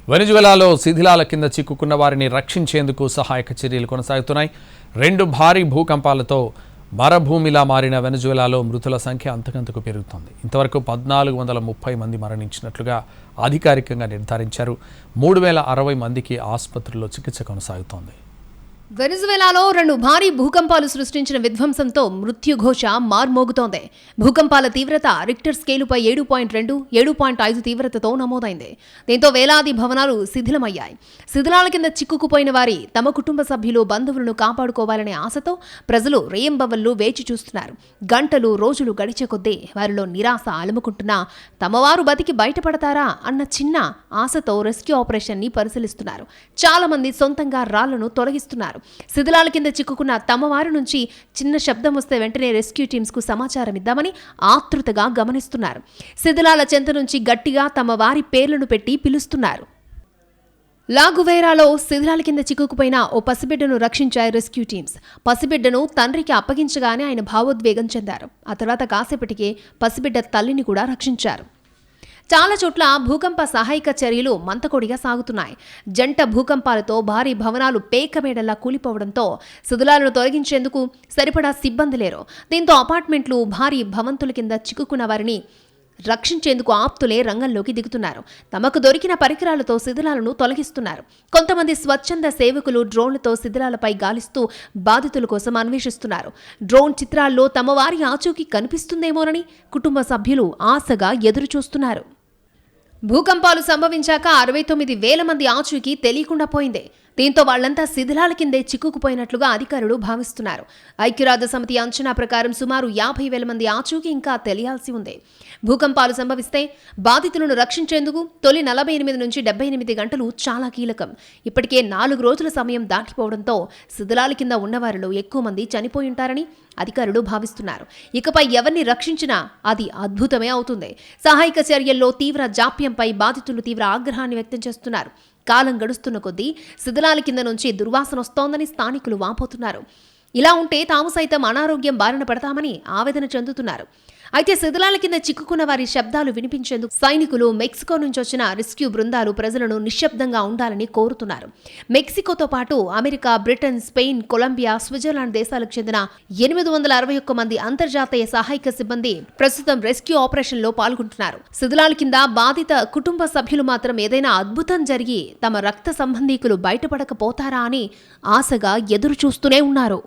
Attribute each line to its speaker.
Speaker 1: వెనిజువెలాలో శిథిలాల కింద చిక్కుకున్న వారిని రక్షించేందుకు సహాయక చర్యలు కొనసాగుతున్నాయి. 2 భారీ భూకంపాలతో మరభూమిలా మారిన వెనిజువెలాలో మృతుల సంఖ్య అంతకంతకు పెరుగుతోంది. ఇంతవరకు 1430 మంది మరణించినట్లుగా అధికారికంగా నిర్ధారించారు. 3060 మందికి ఆసుపత్రుల్లో చికిత్స కొనసాగుతోంది.
Speaker 2: వెనిజువెలాలో 2 భారీ భూకంపాలు సృష్టించిన విధ్వంసంతో మృత్యుఘోష మార్మోగుతోంది. భూకంపాల తీవ్రత రిక్టర్ స్కేలుపై 7.2, 7.5 తీవ్రతతో నమోదైంది. దీంతో వేలాది భవనాలు శిథిలమయ్యాయి. శిథిలాల కింద చిక్కుకుపోయిన వారి తమ కుటుంబ సభ్యులు, బంధువులను కాపాడుకోవాలనే ఆశతో ప్రజలు రేయింబవళ్లు వేచి చూస్తున్నారు. గంటలు, రోజులు గడిచే కొద్దీ వారిలో నిరాశ అలుముకుంటున్నా తమవారు బతికి బయటపడతారా అన్న చిన్న ఆశతో రెస్క్యూ ఆపరేషన్ ని పరిశీలిస్తున్నారు. చాలా మంది సొంతంగా రాళ్లను తొలగిస్తున్నారు. శిథిలాల కింద చిక్కుకున్న తమ వారి నుంచి చిన్న శబ్దం వస్తే వెంటనే రెస్క్యూ టీమ్స్ కు సమాచారం ఇద్దామని ఆతృతగా గమనిస్తున్నారు. శిథిలాల చెంత నుంచి గట్టిగా తమ వారి పేర్లను పెట్టి పిలుస్తున్నారు. లాగువేరాలో శిథిలాల కింద చిక్కుకుపోయిన ఓ పసిబిడ్డను రక్షించాయి రెస్క్యూ టీమ్స్. పసిబిడ్డను తండ్రికి అప్పగించగానే ఆయన భావోద్వేగం చెందారు. ఆ తర్వాత కాసేపటికే పసిబిడ్డ తల్లిని కూడా రక్షించారు. చాలా చోట్ల భూకంప సహాయక చర్యలు మంతకొడిగా సాగుతున్నాయి. జంట భూకంపాలతో భారీ భవనాలు పేకమేడలా కూలిపోవడంతో శిథిలాలను తొలగించేందుకు సరిపడా సిబ్బంది లేరు. దీంతో అపార్ట్మెంట్లు, భారీ భవంతుల కింద చిక్కుకున్న వారిని రక్షించేందుకు ఆప్తులే రంగంలోకి దిగుతున్నారు. తమకు దొరికిన పరికరాలతో శిథిలాలను తొలగిస్తున్నారు. కొంతమంది స్వచ్ఛంద సేవకులు డ్రోన్లతో శిథిలాలపై గాలిస్తూ బాధితుల కోసం అన్వేషిస్తున్నారు. డ్రోన్ చిత్రాల్లో తమ వారి ఆచూకీ కనిపిస్తుందేమోనని కుటుంబ సభ్యులు ఆశగా ఎదురుచూస్తున్నారు. భూకంపాలు సంభవించాక 69,000 మంది ఆచూకీ తెలియకుండా పోయింది. దీంతో వాళ్లంతా శిథిలాల కిందే చిక్కుకుపోయినట్లుగా అధికారులు భావిస్తున్నారు. ఐక్యరాజ్య సమితి అంచనా ప్రకారం సుమారు 50,000 మంది ఆచూకీ ఇంకా తెలియాల్సి ఉంది. భూకంపాలు సంభవిస్తే బాధితులను రక్షించేందుకు తొలి 48 నుంచి 78 గంటలు చాలా కీలకం. ఇప్పటికే 4 రోజుల సమయం దాటిపోవడంతో శిథిలాల కింద ఉన్నవారిలో ఎక్కువ మంది చనిపోయి ఉంటారని అధికారులు భావిస్తున్నారు. ఇకపై ఎవరిని రక్షించినా అది అద్భుతమే అవుతుంది. సహాయక చర్యల్లో తీవ్ర జాప్యంపై బాధితులు తీవ్ర ఆగ్రహాన్ని వ్యక్తం చేస్తున్నారు. కాలం గడుస్తున్న కొద్దీ శిథిలాల కింద నుంచి దుర్వాసన వస్తోందని స్థానికులు వాపోతున్నారు. ఇలా ఉంటే తాము సైతం అనారోగ్యం బారిన పడతామని ఆవేదన చెందుతున్నారు. అయితే శిథిలాల కింద చిక్కుకున్న వారి శబ్దాలు వినిపించేందుకు సైనికులు, మెక్సికో నుంచి వచ్చిన రెస్క్యూ బృందాలు ప్రజలను నిశ్శబ్దంగా ఉండాలని కోరుతున్నారు. మెక్సికోతో పాటు America, Britain, Spain, Colombia, Switzerland దేశాలకు చెందిన 861 మంది అంతర్జాతీయ సహాయక సిబ్బంది ప్రస్తుతం రెస్క్యూ ఆపరేషన్లో పాల్గొంటున్నారు. శిథిలాల కింద బాధిత కుటుంబ సభ్యులు మాత్రం ఏదైనా అద్భుతం జరిగి తమ రక్త సంబంధీకులు బయటపడకపోతారా అని ఆశగా ఎదురు చూస్తూనే ఉన్నారు.